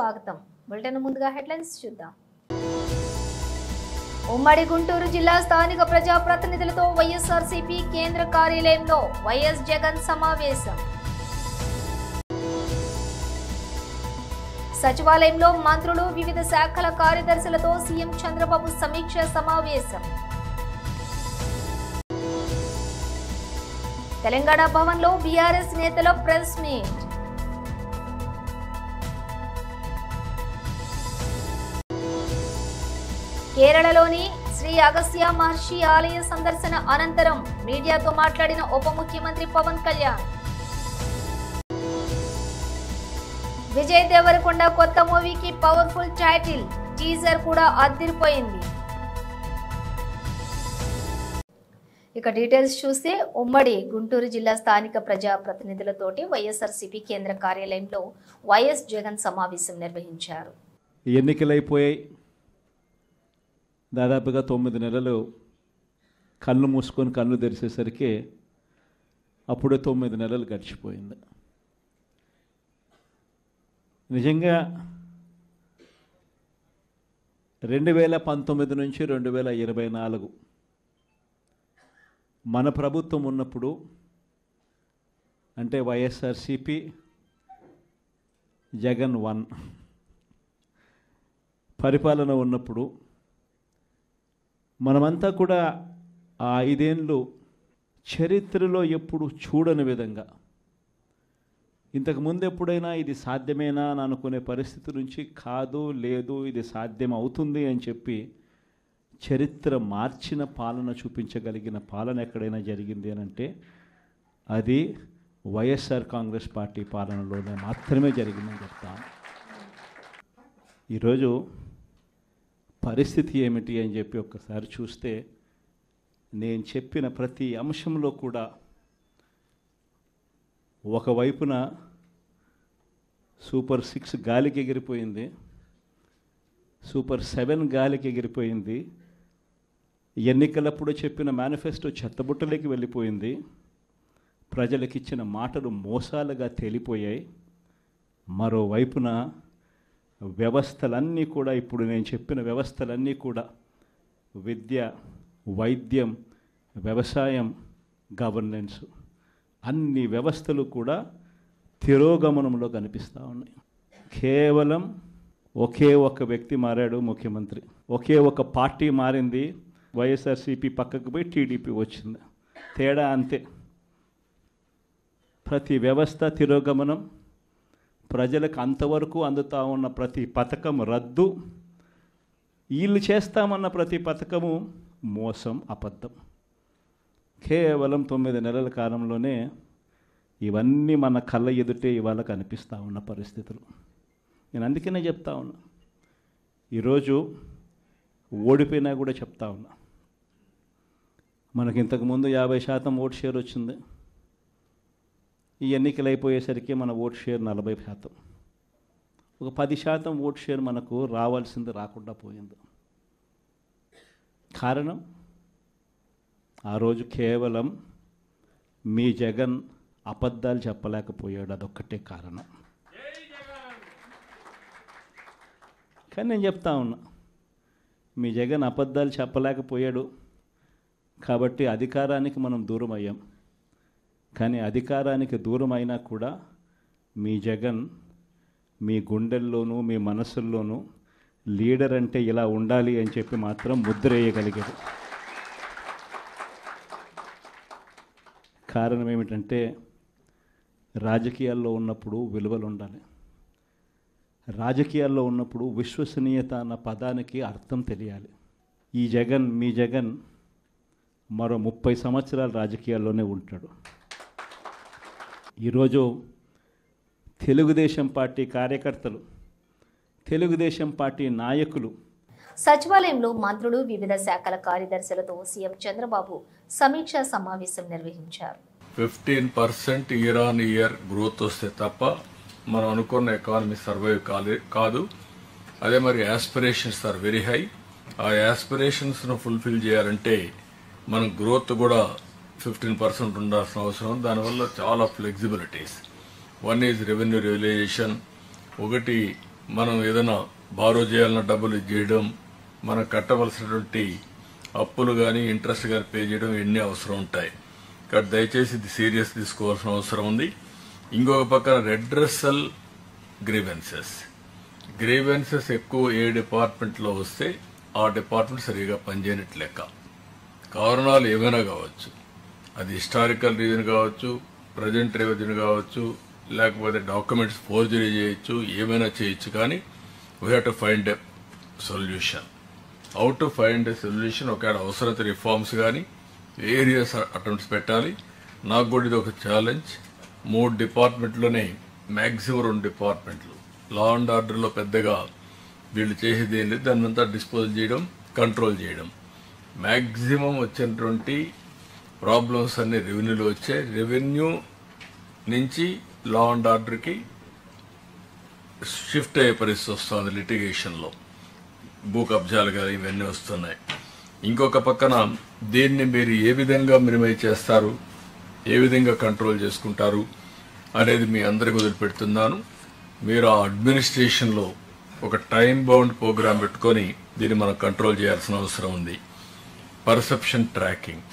స్వాగతం. బులెటిన్ ముందుగా హెడ్లైన్స్ చూద్దాం. ఉమ్మడి గుంటూరు జిల్లా స్థానిక ప్రజా ప్రతినిధులతో వైఎస్ఆర్సీపీ కేంద్ర కార్యాలయంలో వైఎస్ జగన్ సమావేశం. సచివాలయంలో మంత్రులు వివిధ శాఖల కార్యదర్శులతో సీఎం చంద్రబాబు సమీక్ష సమావేశం. తెలంగాణ భవన్లో బీఆర్ఎస్ నేతల ప్రెస్ మీట్. కేరళలోని శ్రీ అగస్త్య మహర్షి ఆలయ సందర్శన అనంతరం మీడియాతో మాట్లాడిన ఉప ముఖ్యమంత్రి పవన్ కళ్యాణ్. విజయ్ దేవరకొండ కొత్త మూవీకి పవర్ఫుల్ టైటిల్, టీజర్ కూడా అదిరిపోయింది. ఇక డీటెయిల్స్ చూస్తే ఉమ్మడి గుంటూరు జిల్లా స్థానిక ప్రజా ప్రతినిధులతోటి వైఎస్ఆర్సీపీ కేంద్ర కార్యాలయంలో వైఎస్ జగన్ సమావేశం నిర్వహించారు. ఎన్నికలైపోయాయి. దాదాపుగా 9 నెలలు కళ్ళు మూసుకొని కళ్ళు తెరిచేసరికి అప్పుడే 9 నెలలు గడిచిపోయింది. నిజంగా 2019 నుంచి 2024 మన ప్రభుత్వం ఉన్నప్పుడు, అంటే వైఎస్ఆర్సీపీ జగన్ 1 పరిపాలన ఉన్నప్పుడు మనమంతా కూడా ఆ 5 ఏళ్ళు చరిత్రలో ఎప్పుడు చూడని విధంగా, ఇంతకుముందు ఎప్పుడైనా ఇది సాధ్యమేనా అని అనుకునే పరిస్థితి నుంచి కాదు, లేదు, ఇది సాధ్యం అవుతుంది అని చెప్పి చరిత్ర మార్చిన పాలన చూపించగలిగిన పాలన ఎక్కడైనా జరిగింది అని అంటే అది వైఎస్ఆర్ కాంగ్రెస్ పార్టీ పాలనలోనే మాత్రమే జరిగిందని చెప్తాను. ఈరోజు పరిస్థితి ఏమిటి అని చెప్పి ఒక్కసారి చూస్తే, నేను చెప్పిన ప్రతి అంశంలో కూడా ఒకవైపున సూపర్ 6 గాలికి ఎగిరిపోయింది, సూపర్ 7 గాలికి ఎగిరిపోయింది, ఎన్నికలప్పుడు చెప్పిన మేనిఫెస్టో చెత్తబుట్టలోకి వెళ్ళిపోయింది, ప్రజలకు ఇచ్చిన మాటలు మోసాలుగా తేలిపోయాయి. మరోవైపున వ్యవస్థలన్నీ కూడా, ఇప్పుడు నేను చెప్పిన వ్యవస్థలన్నీ కూడా, విద్య, వైద్యం, వ్యవసాయం, గవర్నెన్స్, అన్ని వ్యవస్థలు కూడా తిరోగమనంలో కనిపిస్తూ ఉన్నాయి. కేవలం ఒకే ఒక వ్యక్తి మారాడు, ముఖ్యమంత్రి. ఒకే ఒక పార్టీ మారింది, వైఎస్ఆర్సీపీ పక్కకు పోయి టీడీపీ వచ్చింది. తేడా అంతే. ప్రతి వ్యవస్థ తిరోగమనం, ప్రజలకు అంతవరకు అందుతూ ఉన్న ప్రతి పథకం రద్దు, వీళ్ళు చేస్తామన్న ప్రతి పథకము మోసం, అబద్ధం. కేవలం 9 నెలల కాలంలోనే ఇవన్నీ మన కళ్ళ ఎదుటే ఇవాళ కనిపిస్తూ ఉన్న పరిస్థితులు. నేను అందుకనే చెప్తా ఉన్నా, ఈరోజు ఓడిపోయినా కూడా చెప్తా ఉన్నా, మనకి ఇంతకుముందు 50% ఓట్ షేర్ వచ్చింది. ఈ ఎన్నికలు అయిపోయేసరికి మన ఓట్ షేర్ 40%. ఒక 10% ఓట్ షేర్ మనకు రావాల్సింది రాకుండా పోయింది. కారణం, ఆ రోజు కేవలం మీ జగన్ అబద్ధాలు చెప్పలేకపోయాడు, అదొక్కటే కారణం. కానీ నేను చెప్తా ఉన్నా, మీ జగన్ అబద్ధాలు చెప్పలేకపోయాడు కాబట్టి అధికారానికి మనం దూరం అయ్యాం. కానీ అధికారానికి దూరం అయినా కూడా మీ జగన్ మీ గుండెల్లోనూ మీ మనసుల్లోనూ లీడర్ అంటే ఇలా ఉండాలి అని చెప్పి మాత్రం ముద్ర వేయగలిగాడు. కారణం ఏమిటంటే, రాజకీయాల్లో ఉన్నప్పుడు విలువలు ఉండాలి. రాజకీయాల్లో ఉన్నప్పుడు విశ్వసనీయత అన్న పదానికి అర్థం తెలియాలి. ఈ జగన్, మీ జగన్ మరో 30 సంవత్సరాలు రాజకీయాల్లోనే ఉంటాడు. ఈరోజు తెలుగుదేశం పార్టీ కార్యకర్తలు, తెలుగుదేశం పార్టీ నాయకులు, సచివాలయంలో మంత్రులు వివిధ శాఖల కార్యదర్శులతో సీఎం చంద్రబాబు సమీక్షా సమావేశం నిర్వహించారు. 15% ఇయర్ ఆన్ ఇయర్ గ్రోత్ వస్తే తప్ప మనం అనుకున్న ఎకానమీ సర్వైవ్ కాదు. అదే మరి యాస్పిరేషన్స్ ఆర్ వెరీ హై. ఆ యాస్పిరేషన్స్ను ఫుల్ఫిల్ చేయాలంటే మన గ్రోత్ కూడా 15% ఉండాల్సిన అవసరం. దానివల్ల చాలా ఫ్లెక్సిబిలిటీస్. 1 ఈజ్ రెవెన్యూ రియలైజేషన్, ఒకటి మనం ఏదైనా బారో చేయాలన్న డబ్బులు చేయడం, మనం కట్టవలసినటువంటి అప్పులు కానీ ఇంట్రెస్ట్ కానీ పే చేయడం ఎన్ని అవసరం ఉంటాయి. కాబట్టి దయచేసి ఇది సీరియస్ తీసుకోవాల్సిన అవసరం ఉంది. ఇంకొక పక్కన రెడ్రెసల్ గ్రీవెన్సెస్ ఎక్కువ ఏ డిపార్ట్మెంట్లో వస్తే ఆ డిపార్ట్మెంట్ సరిగా పనిచేయనట్లు లెక్క. కారణాలు ఏమైనా కావచ్చు, అది హిస్టారికల్ రీజన్ కావచ్చు, ప్రజెంట్ రీజన్ కావచ్చు, లేకపోతే డాక్యుమెంట్స్ ఫోర్జరీ చేయొచ్చు, ఏమైనా చేయొచ్చు. కానీ we have to find a solution. How to find a solution, ఒకవేళ అవసరత రిఫార్మ్స్ కానీ వేరియస్ అటెంప్ట్స్ పెట్టాలి. నాకు కూడా ఇది ఒక ఛాలెంజ్. 3 డిపార్ట్మెంట్లోనే మ్యాక్సిమం 2 డిపార్ట్మెంట్లు లా అండ్ ఆర్డర్లో పెద్దగా వీళ్ళు చేసేది ఏం లేదు, దాన్ని అంతా డిస్పోజ్ చేయడం, కంట్రోల్ చేయడం. మ్యాక్సిమం వచ్చినటువంటి ప్రాబ్లమ్స్ అన్ని రెవెన్యూలో వచ్చాయి. రెవెన్యూ నుంచి లా అండ్ ఆర్డర్కి షిఫ్ట్ అయ్యే పరిస్థితి వస్తుంది. లిటిగేషన్లో భూ కబ్జాలు కానీ ఇవన్నీ వస్తున్నాయి. ఇంకొక పక్కన దీన్ని మీరు ఏ విధంగా మినిమైజ్ చేస్తారు, ఏ విధంగా కంట్రోల్ చేసుకుంటారు అనేది మీ అందరికి వదిలిపెడుతున్నాను. మీరు ఆ అడ్మినిస్ట్రేషన్లో ఒక టైం బౌండ్ ప్రోగ్రాం పెట్టుకొని దీన్ని మనం కంట్రోల్ చేయాల్సిన అవసరం ఉంది. పర్సెప్షన్ ట్రాకింగ్,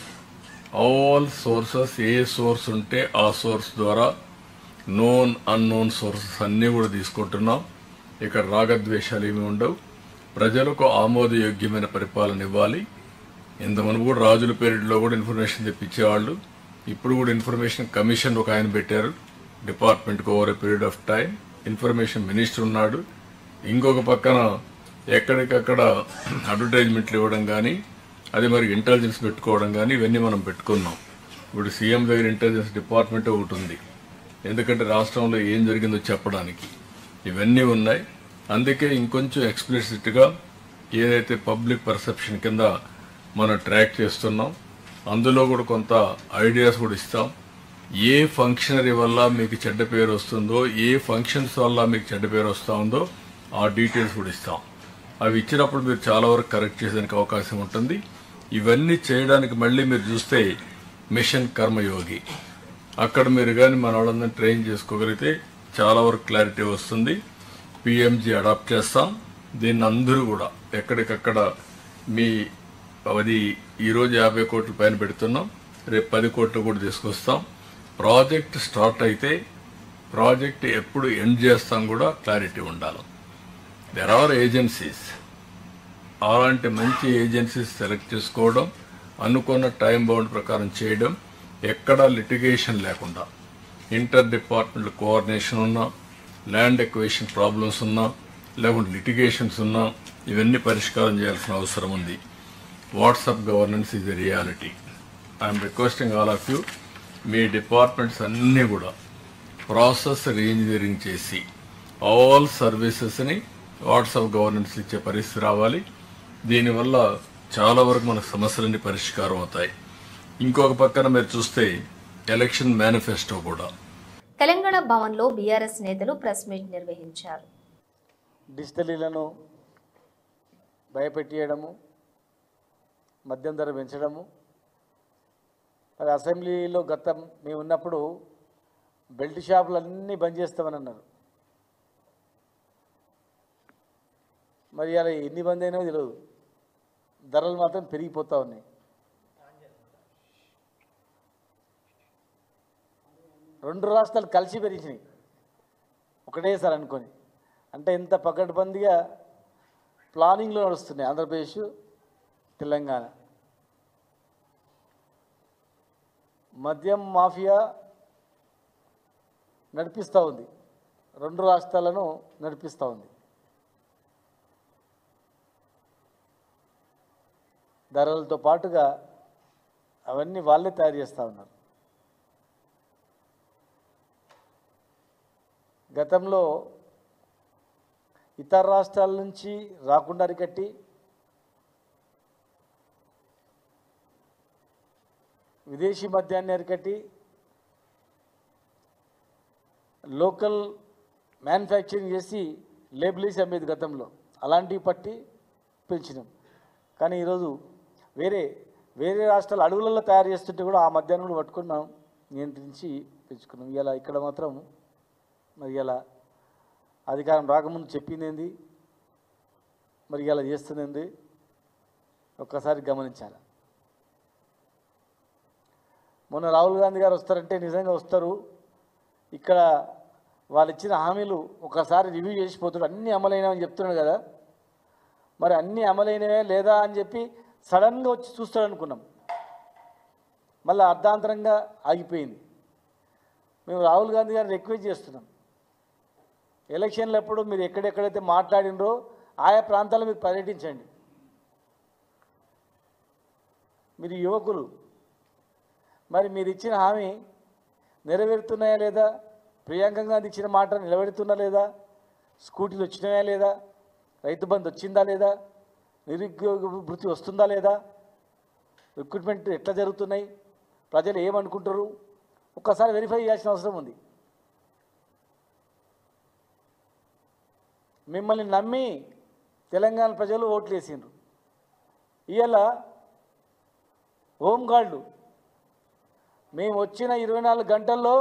ఆల్ సోర్సెస్, ఏ సోర్స్ ఉంటే ఆ సోర్స్ ద్వారా నోన్ అన్నోన్ సోర్సెస్ అన్నీ కూడా తీసుకుంటున్నాం. ఇక్కడ రాగద్వేషాలు ఏమి ఉండవు. ప్రజలకు ఆమోదయోగ్యమైన పరిపాలన ఇవ్వాలి. ఇంతకుముందు కూడా రాజుల పీరియడ్లో కూడా ఇన్ఫర్మేషన్ తెప్పించేవాళ్ళు. ఇప్పుడు కూడా ఇన్ఫర్మేషన్ కమిషన్ ఒక ఆయన పెట్టారు డిపార్ట్మెంట్కి. Over a period of time information minister ఉన్నాడు. ఇంకొక పక్కన ఎక్కడికక్కడ అడ్వర్టైజ్మెంట్లు ఇవ్వడం కానీ, అది మరి ఇంటెలిజెన్స్ పెట్టుకోవడం కానీ ఇవన్నీ మనం పెట్టుకున్నాం. ఇప్పుడు సీఎం దగ్గర ఇంటెలిజెన్స్ డిపార్ట్మెంట్ ఒకటి ఉంది, ఎందుకంటే రాష్ట్రంలో ఏం జరిగిందో చెప్పడానికి. ఇవన్నీ ఉన్నాయి. అందుకే ఇంకొంచెం ఎక్స్ప్లిసిట్గా ఏదైతే పబ్లిక్ పర్సెప్షన్ కింద మనం ట్రాక్ చేస్తున్నాం, అందులో కూడా కొంత ఐడియాస్ కూడా ఇస్తాం. ఏ ఫంక్షనరీ వల్ల మీకు చెడ్డ పేరు వస్తుందో, ఏ ఫంక్షన్స్ వల్ల మీకు చెడ్డ పేరు వస్తూ ఉందో ఆ డీటెయిల్స్ కూడా ఇస్తాం. అవి ఇచ్చినప్పుడు మీరు చాలా వరకు కరెక్ట్ చేసేందుకు అవకాశం ఉంటుంది. ఇవన్నీ చేయడానికి మళ్ళీ మీరు చూస్తే మిషన్ కర్మయోగి, అక్కడ మీరు కానీ మన వాళ్ళందరినీ ట్రైన్ చేసుకోగలిగితే చాలా వరకు క్లారిటీ వస్తుంది. పిఎంజీ అడాప్ట్ చేస్తాం. దీన్ని అందరూ కూడా ఎక్కడికక్కడ మీ అది ఈరోజు 50 కోట్ల పైన పెడుతున్నాం, రేపు 10 కోట్లు కూడా తీసుకొస్తాం. ప్రాజెక్ట్ స్టార్ట్ అయితే ప్రాజెక్ట్ ఎప్పుడు ఎండ్ చేస్తాం కూడా క్లారిటీ ఉండాలి. దెర్ ఆర్ ఏజెన్సీస్, అలాంటి మంచి ఏజెన్సీస్ సెలెక్ట్ చేసుకోవడం, అనుకున్న టైం బౌండ్ ప్రకారం చేయడం, ఎక్కడా లిటిగేషన్ లేకుండా ఇంటర్ డిపార్ట్మెంట్ కోఆర్డినేషన్ ఉన్నా, ల్యాండ్ ఎక్వేషన్ ప్రాబ్లమ్స్ ఉన్నా, లేకుంటే లిటిగేషన్స్ ఉన్నా ఇవన్నీ పరిష్కారం చేయాల్సిన అవసరం ఉంది. WhatsApp governance is a reality. I'm requesting all of you, me departments అన్నీ కూడా ప్రాసెస్ రీఇంజనీరింగ్ చేసి ఆల్ సర్వీసెస్ని వాట్సాప్ గవర్నెన్స్ ఇచ్చే పరిస్థితి రావాలి. దీనివల్ల చాలా వరకు మన సమస్యలన్నీ పరిష్కారం అవుతాయి. ఇంకొక పక్కన మీరు చూస్తే ఎలక్షన్ మేనిఫెస్టో కూడా. తెలంగాణ భవన్లో బీఆర్ఎస్ నేతలు ప్రెస్ మీట్ నిర్వహించారు. డిజిటల్ ఇళ్లను భయపెట్టేయడము, మద్యం ధర పెంచడము. మరి అసెంబ్లీలో గతం మేము ఉన్నప్పుడు బెల్ట్ షాపులన్నీ బంద్ చేస్తామని అన్నారు. మరి అలా ఎన్ని బంద్ అయినా తెలియదు, ధరలు మాత్రం పెరిగిపోతూ ఉన్నాయి. రెండు రాష్ట్రాలు కలిసి పెరిగినాయి ఒకటేసారి అనుకొని. అంటే ఎంత పకడ్బందీగా ప్లానింగ్లో నడుస్తున్నాయి ఆంధ్రప్రదేశ్, తెలంగాణ. మద్యం మాఫియా నడిపిస్తూ ఉంది, రెండు రాష్ట్రాలను నడిపిస్తూ ఉంది. ధరలతో పాటుగా అవన్నీ వాళ్ళే తయారు చేస్తూ ఉన్నారు. గతంలో ఇతర రాష్ట్రాల నుంచి రాకుండా అరికట్టి విదేశీ మద్యాన్ని అరికట్టి లోకల్ మ్యానుఫ్యాక్చరింగ్ చేసి లేబుల్ వేసి అమ్మేది గతంలో. అలాంటివి పట్టి పెంచినాం. కానీ ఈరోజు వేరే రాష్ట్రాల అడవులలో తయారు చేస్తుంటే కూడా ఆ మద్యాన్ని కూడా పట్టుకున్నాం, నియంత్రించి పెంచుకున్నాం. ఇలా ఇక్కడ మాత్రం మరి ఇలా అధికారం రాకముందు చెప్పింది ఏంది, మరి ఇలా చేస్తున్నది ఒక్కసారి గమనించాలి. మొన్న రాహుల్ గాంధీ గారు వస్తారంటే నిజంగా వస్తారు. ఇక్కడ వాళ్ళు ఇచ్చిన హామీలు ఒకసారి రివ్యూ చేసిపోతాడు, అన్నీ అమలైనవని చెప్తున్నాడు కదా. మరి అన్నీ అమలైనవే లేదా అని చెప్పి సడన్గా వచ్చి చూస్తాడు అనుకున్నాం. మళ్ళీ అర్ధాంతరంగా ఆగిపోయింది. మేము రాహుల్ గాంధీ గారిని రిక్వెస్ట్ చేస్తున్నాం, ఎలక్షన్లప్పుడు మీరు ఎక్కడెక్కడైతే మాట్లాడినరో ఆయా ప్రాంతాల్లో మీరు పర్యటించండి. మీరు యువకులు, మరి మీరు ఇచ్చిన హామీ నెరవేరుతున్నాయా లేదా, ప్రియాంక గాంధీ ఇచ్చిన మాట నిలబెడుతున్నా లేదా, స్కూటీలు వచ్చినాయా లేదా, రైతు బంధు వచ్చిందా లేదా, నిరుద్యోగ వృత్తి వస్తుందా లేదా, రిక్రూట్మెంట్ ఎట్లా జరుగుతున్నాయి, ప్రజలు ఏమనుకుంటారు, ఒక్కసారి వెరిఫై చేయాల్సిన అవసరం ఉంది. మిమ్మల్ని నమ్మి తెలంగాణ ప్రజలు ఓట్లు వేసిండ్రు. ఇవాళ హోంగార్డు మేము వచ్చిన 24 గంటల్లో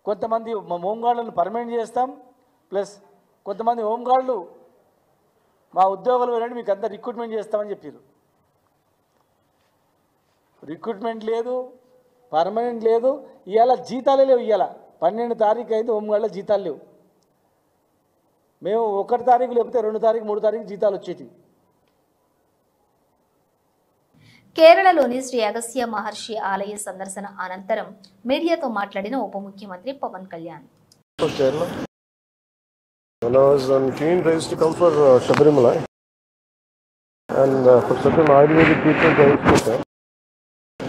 కొంతమంది హోంగార్డులను పర్మనెంట్ చేస్తాం, ప్లస్ కొంతమంది హోంగార్డులు మా ఉద్యోగాలు వెళ్ళండి మీకు అంతా రిక్రూట్మెంట్ చేస్తామని చెప్పారు. రిక్రూట్మెంట్ లేదు, పర్మనెంట్ లేదు. ఇవాళ జీతాలే లేవు. ఇవాళ 12 తారీఖు అయింది, హోంగార్డులో జీతాలు లేవు. మేము 1 తారీఖు లేకపోతే 2 తారీఖు 3 తారీఖు జీతాలు వచ్చేవి. కేరళలోని శ్రీ అగస్త్య మహర్షి ఆలయ సందర్శన అనంతరం మీడియాతో మాట్లాడిన ఉప ముఖ్యమంత్రి Pawan Kalyan. When I was on keen race to come for Shabarimala, and for certain Ayurvedic treatment I used to come.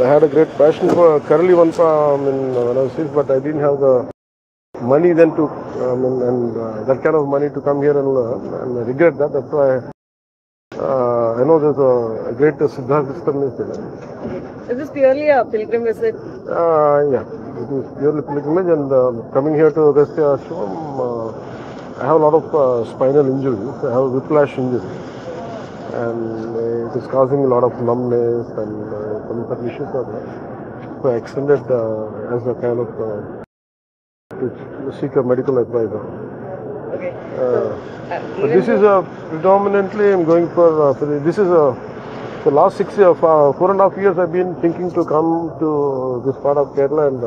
I had a great passion for currently when I was sick, but I didn't have the money then to that kind of money to come here and learn, and I regret that. That's why I know there's a great Siddhartha system is there. Is this purely a pilgrim visit? Yeah, it is purely pilgrimage, and coming here to Agastya Ashram, I have a lot of spinal injuries. I have a whiplash injury, and it is causing a lot of numbness and some issues are there. So I extended as a kind of to seek a medical advisor. Okay. But this is predominantly I'm going for this is the last 4.5 years I've been thinking to come to this part of Kerala and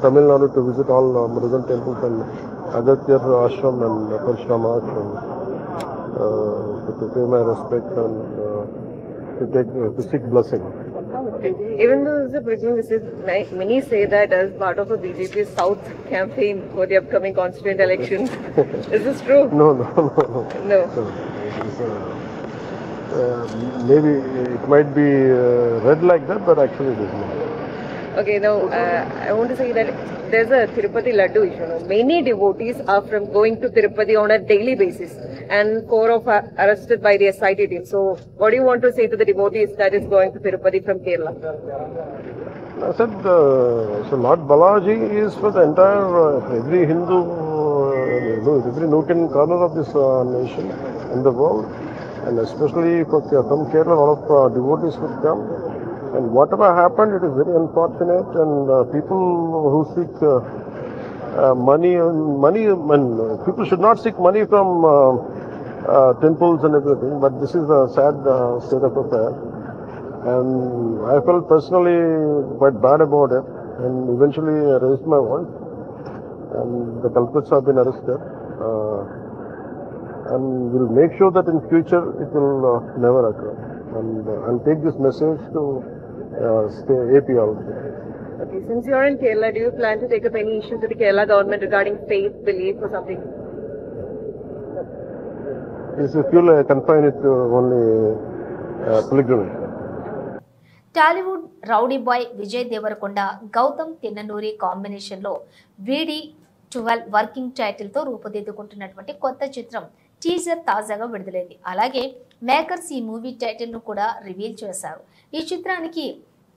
Tamil Nadu to visit all Murugan temples and Agastya Ashram and Parashurama Ashram to pay my respects and to seek blessing. Even though this is a pilgrim visit, many say that as part of a BJP South campaign for the upcoming constituent elections. Is this true? No. No. Maybe it might be read like that, but actually it is not. Okay, now I want to say that there's a Tirupati Laddu issue. Many devotees are going to Tirupati on a daily basis, and 4 are arrested by the SIT team. So, what do you want to say to the devotees that is going to Tirupati from Kerala? I said, so Lord Balaji is for the entire, every Hindu, every nook and corner of this nation and the world, and especially for from Kerala, a lot of devotees would come. And whatever happened, it is very unfortunate, and people who seek money, people should not seek money from temples and everything, but this is a sad state of affairs. And I felt personally quite bad about it, and eventually I raised my voice, and the culprits have been arrested. And we'll make sure that in future it will never occur. And I'll take this message to AP also. Okay, since you're in Kerala, do you plan to take up any issue to the Kerala government regarding faith, belief or something? Yes, if you'll confine it to only pilgrimage. Tollywood rowdy boy Vijay Deverakonda Gowtam Tinnanuri కాంబినేషన్లో వీడి 12 working టైటిల్తో రూపుదిద్దుకుంటున్నటువంటి కొత్త చిత్రం teaser తాజాగా విడుదలైంది. అలాగే makers ఈ movie టైటిల్ను కూడా రివీల్ చేశారు. ఈ చిత్రానికి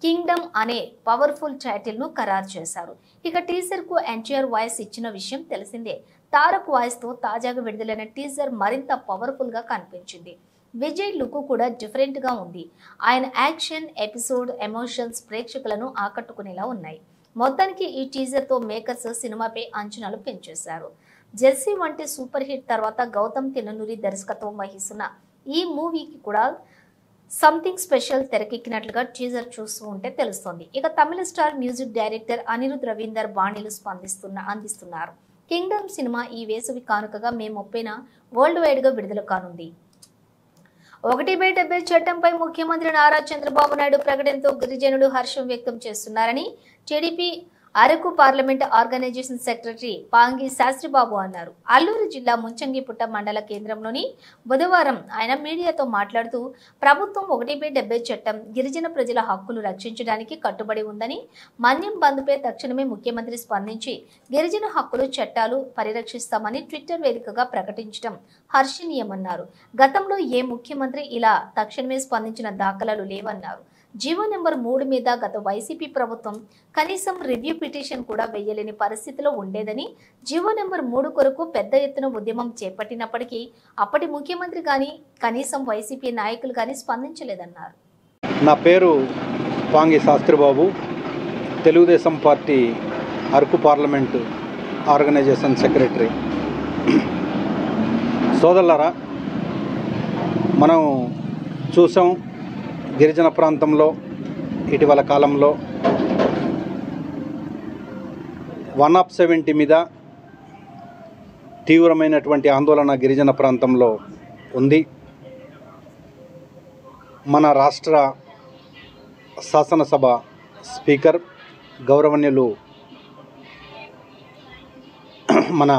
కింగ్డమ్ అనే పవర్ఫుల్ టైటిల్ను ఖరారు చేశారు. ఇక టీజర్కు ఎన్టీఆర్ వాయిస్ ఇచ్చిన విషయం తెలిసిందే. తారక్ వాయిస్తో తాజాగా విడుదలైన టీజర్ మరింత పవర్ఫుల్గా కనిపించింది. విజయ్ లుక్ కూడా డిఫరెంట్గా ఉంది. ఆయన యాక్షన్, ఎపిసోడ్, ఎమోషన్స్ ప్రేక్షకులను ఆకట్టుకునేలా ఉన్నాయి. మొత్తానికి ఈ టీజర్ తో మేకర్స్ సినిమాపై అంచనాలు పెంచేశారు. జెర్సీ వంటి సూపర్ హిట్ తర్వాత గౌతమ్ తిన్ననూరి దర్శకత్వం వహిస్తున్న ఈ మూవీకి కూడా సంథింగ్ స్పెషల్ తెరకెక్కినట్లుగా టీజర్ చూస్తూ ఉంటే తెలుస్తోంది. ఇక Tamil star music director Anirudh Ravinder బాణీలు అందిస్తున్నారు. కింగ్డమ్ సినిమా ఈ వేసవి కానుకగా మే 30న వరల్డ్ వైడ్ గా విడుదల కానుంది. 1/70 చట్టంపై ముఖ్యమంత్రి నారా చంద్రబాబు నాయుడు ప్రకటనతో గిరిజనులు హర్షం వ్యక్తం చేస్తున్నారని TDP Araku parliament organisation secretary Pangi Sastribabu అన్నారు. అల్లూరు జిల్లా ముంచంగిపుట్ట మండల కేంద్రంలోని బుధవారం ఆయన మీడియాతో మాట్లాడుతూ ప్రభుత్వం 1/70 చట్టం గిరిజన ప్రజల హక్కులు రక్షించడానికి కట్టుబడి ఉందని, మన్యం బంద్పై తక్షణమే ముఖ్యమంత్రి స్పందించి గిరిజన హక్కులు చట్టాలు పరిరక్షిస్తామని ట్విట్టర్ వేదికగా ప్రకటించడం హర్షణీయమన్నారు. గతంలో ఏ ముఖ్యమంత్రి ఇలా తక్షణమే స్పందించిన దాఖలాలు లేవన్నారు. జీవో నెంబర్ 3 మీద గత వైసీపీ ప్రభుత్వం కనీసం రివ్యూ పిటిషన్ కూడా వేయలేని పరిస్థితిలో ఉండేదని, జీవో నెంబర్ 3 కొరకు పెద్ద ఎత్తున ఉద్యమం చేపట్టినప్పటికీ అప్పటి ముఖ్యమంత్రి కానీ కనీసం వైసీపీ నాయకులు కానీ స్పందించలేదన్నారు. నా పేరు Pangi Sastribabu, Telugu Desam party Araku parliament organisation secretary. సోదరులారా, మనం చూసాం గిరిజన ప్రాంతంలో ఇటీవల కాలంలో 170 మీద తీవ్రమైనటువంటి ఆందోళన గిరిజన ప్రాంతంలో ఉంది. మన రాష్ట్ర శాసనసభ స్పీకర్ గౌరవనీయులు మన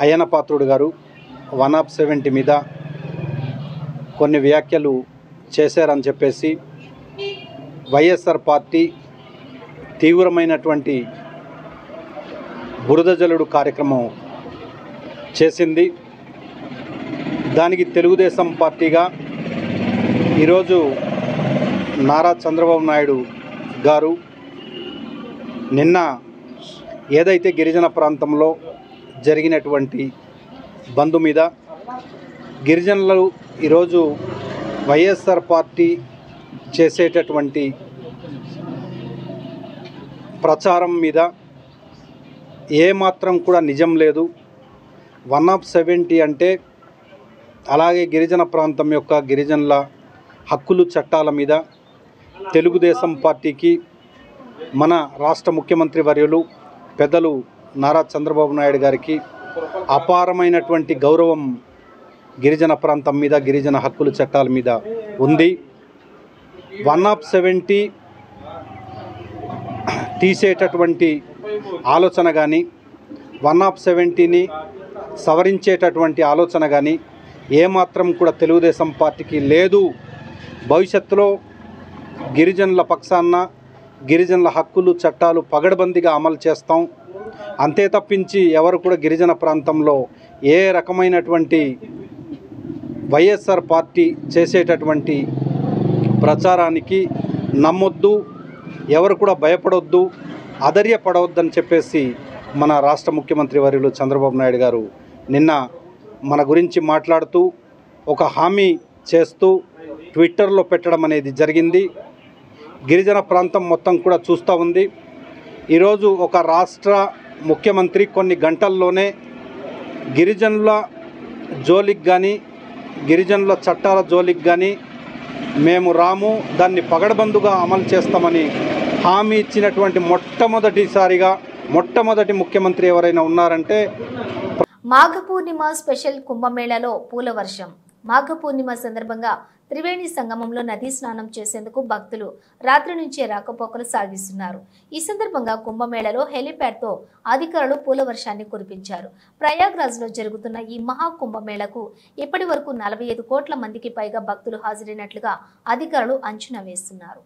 అయ్యన్న పాత్రుడు గారు 170 మీద కొన్ని వ్యాఖ్యలు చేశారని చెప్పేసి వైఎస్ఆర్ పార్టీ తీవ్రమైనటువంటి బురద జల్లుడు కార్యక్రమం చేసింది. దానికి తెలుగుదేశం పార్టీగా ఈరోజు నారా చంద్రబాబు నాయుడు గారు నిన్న ఏదైతే గిరిజన ప్రాంతంలో జరిగినటువంటి బంద్ మీద గిరిజనులు ఈరోజు వైఎస్ఆర్ పార్టీ చేసేటటువంటి ప్రచారం మీద ఏమాత్రం కూడా నిజం లేదు. 170 అంటే అలాగే గిరిజన ప్రాంతం యొక్క గిరిజనుల హక్కులు చట్టాల మీద తెలుగుదేశం పార్టీకి మన రాష్ట్ర ముఖ్యమంత్రి వర్యులు పెద్దలు నారా చంద్రబాబు నాయుడు గారికి అపారమైనటువంటి గౌరవం గిరిజన ప్రాంతం మీద, గిరిజన హక్కుల చట్టాల మీద ఉంది. 170 తీసేటటువంటి ఆలోచన కానీ, 170ని సవరించేటటువంటి ఆలోచన కానీ ఏమాత్రం కూడా తెలుగుదేశం పార్టీకి లేదు. భవిష్యత్తులో గిరిజనుల పక్షాన గిరిజనుల హక్కులు చట్టాలు పగడబందీగా అమలు చేస్తాం. అంతే తప్పించి ఎవరు కూడా గిరిజన ప్రాంతంలో ఏ రకమైనటువంటి వైఎస్ఆర్ పార్టీ చేసేటటువంటి ప్రచారానికి నమ్మొద్దు, ఎవరు కూడా భయపడొద్దు, అధైర్యపడవద్దని చెప్పేసి మన రాష్ట్ర ముఖ్యమంత్రి వర్యులు చంద్రబాబు నాయుడు గారు నిన్న మన గురించి మాట్లాడుతూ ఒక హామీ చేస్తూ ట్విట్టర్లో పెట్టడం అనేది జరిగింది. గిరిజన ప్రాంతం మొత్తం కూడా చూస్తూ ఉంది. ఈరోజు ఒక రాష్ట్ర ముఖ్యమంత్రి కొన్ని గంటల్లోనే గిరిజనుల జోలికి కానీ, గిరిజనుల చట్టాల జోలికి కానీ మేము రాము, దాన్ని పగడబందుగా అమలు చేస్తామని హామీ ఇచ్చినటువంటి మొట్టమొదటి ముఖ్యమంత్రి ఎవరైనా ఉన్నారంటే మాఘ పూర్ణిమ స్పెషల్ కుంభమేళాలో పూల వర్షం. మాఘ పూర్ణిమ సందర్భంగా త్రివేణి సంగమంలో నదీ స్నానం చేసేందుకు భక్తులు రాత్రి నుంచే రాకపోకలు సాగిస్తున్నారు. ఈ సందర్భంగా కుంభమేళాలో హెలిప్యాడ్తో అధికారులు పూల వర్షాన్ని కురిపించారు. ప్రయాగ్రాజ్లో జరుగుతున్న ఈ మహా కుంభమేళకు ఇప్పటి వరకు 45 కోట్ల మందికి పైగా భక్తులు హాజరైనట్లుగా అధికారులు అంచనా వేస్తున్నారు.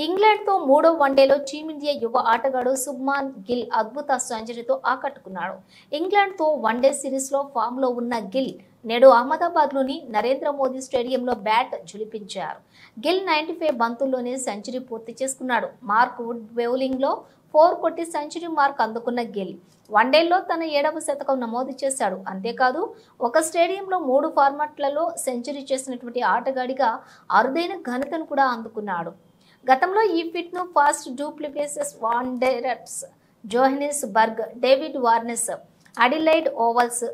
ఇంగ్లాండ్తో 3వ వన్డేలో టీమిండియా యువ ఆటగాడు శుభ్మాన్ గిల్ అద్భుత సెంచరీతో ఆకట్టుకున్నాడు. ఇంగ్లాండ్తో వన్డే సిరీస్లో ఫామ్లో ఉన్న గిల్ నేడు అహ్మదాబాద్లోని నరేంద్ర మోదీ స్టేడియంలో బ్యాట్ ఝుళిపించారు. గిల్ 95 బంతుల్లోనే సెంచరీ పూర్తి చేసుకున్నాడు. మార్క్ వుడ్ బౌలింగ్లో 4 కొట్టి సెంచరీ మార్క్ అందుకున్న గిల్ వన్డేల్లో తన 7వ శతకం నమోదు చేశాడు. అంతేకాదు ఒక స్టేడియంలో 3 ఫార్మాట్లలో సెంచరీ చేసినటువంటి ఆటగాడిగా అరుదైన ఘనతను కూడా అందుకున్నాడు. గతంలో ఈ ఫిట్ను ఫాస్ట్ డూప్లికేసెస్ Wanderers Johannesburg, David Warner, Adelaide ovals,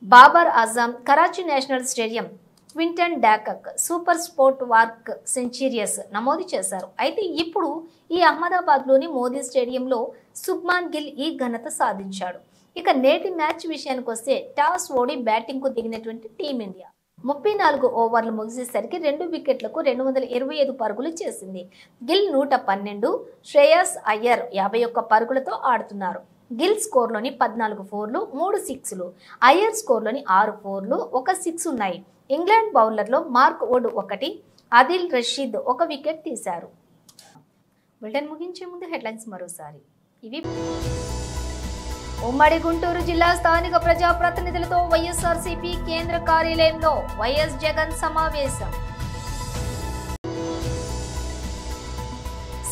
Babar Azam, Karachi national stadium, Quinton de Kock, super sport park centuries నమోదు చేశారు. అయితే ఇప్పుడు ఈ అహ్మదాబాద్లోని మోదీ స్టేడియంలో శుభ్మాన్ గిల్ ఈ ఘనత సాధించాడు. ఇక నేటి మ్యాచ్ విషయానికి వస్తే టాస్ ఓడి బ్యాటింగ్కు దిగినటువంటి టీమిండియా 34 ఓవర్లు ముగిసేసరికి 2 వికెట్లకు 225 పరుగులు చేసింది. గిల్ 112, శ్రేయస్ అయ్యర్ 51 పరుగులతో ఆడుతున్నారు. గిల్ స్కోర్లోని 14 ఫోర్లు, 3 సిక్స్లు, అయ్యర్ స్కోర్లోని 6 ఫోర్లు, 1 సిక్స్ ఉన్నాయి. ఇంగ్లాండ్ బౌలర్లో Mark Wood 1, Adil Rashid 1 wicket తీశారు. బులెటిన్ ముగించే ముందు హెడ్లైన్స్ మరోసారి. ఇవి ఉమ్మడి గుంటూరు జిల్లా స్థానిక ప్రజాప్రతినిధులతో వైఎస్ఆర్సీపీ కేంద్ర కార్యాలయంలో వైఎస్ జగన్ సమావేశం.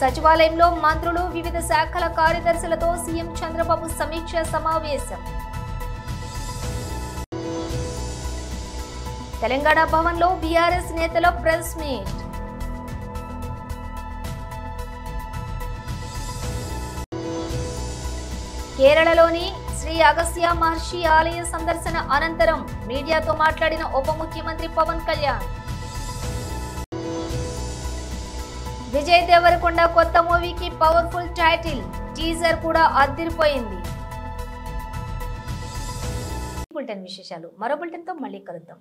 సచివాలయంలో మంత్రులు, వివిధ శాఖల కార్యదర్శులతో సీఎం చంద్రబాబు సమీక్ష సమావేశం. తెలంగాణ భవన్లో బీఆర్ఎస్ నేతల ప్రెస్ మీట్. కేరళలోని శ్రీ అగస్త్య మహర్షి ఆలయ సందర్శన అనంతరం మీడియాతో మాట్లాడిన ఉప ముఖ్యమంత్రి పవన్ కళ్యాణ్. విజయ్ దేవరకొండ కొత్త మూవీకి పవర్ఫుల్ టైటిల్, టీజర్ కూడా అదిరిపోయింది. బులెటిన్ విశేషాలు మరో బులెటిన్తో మళ్ళీ కలుద్దాం.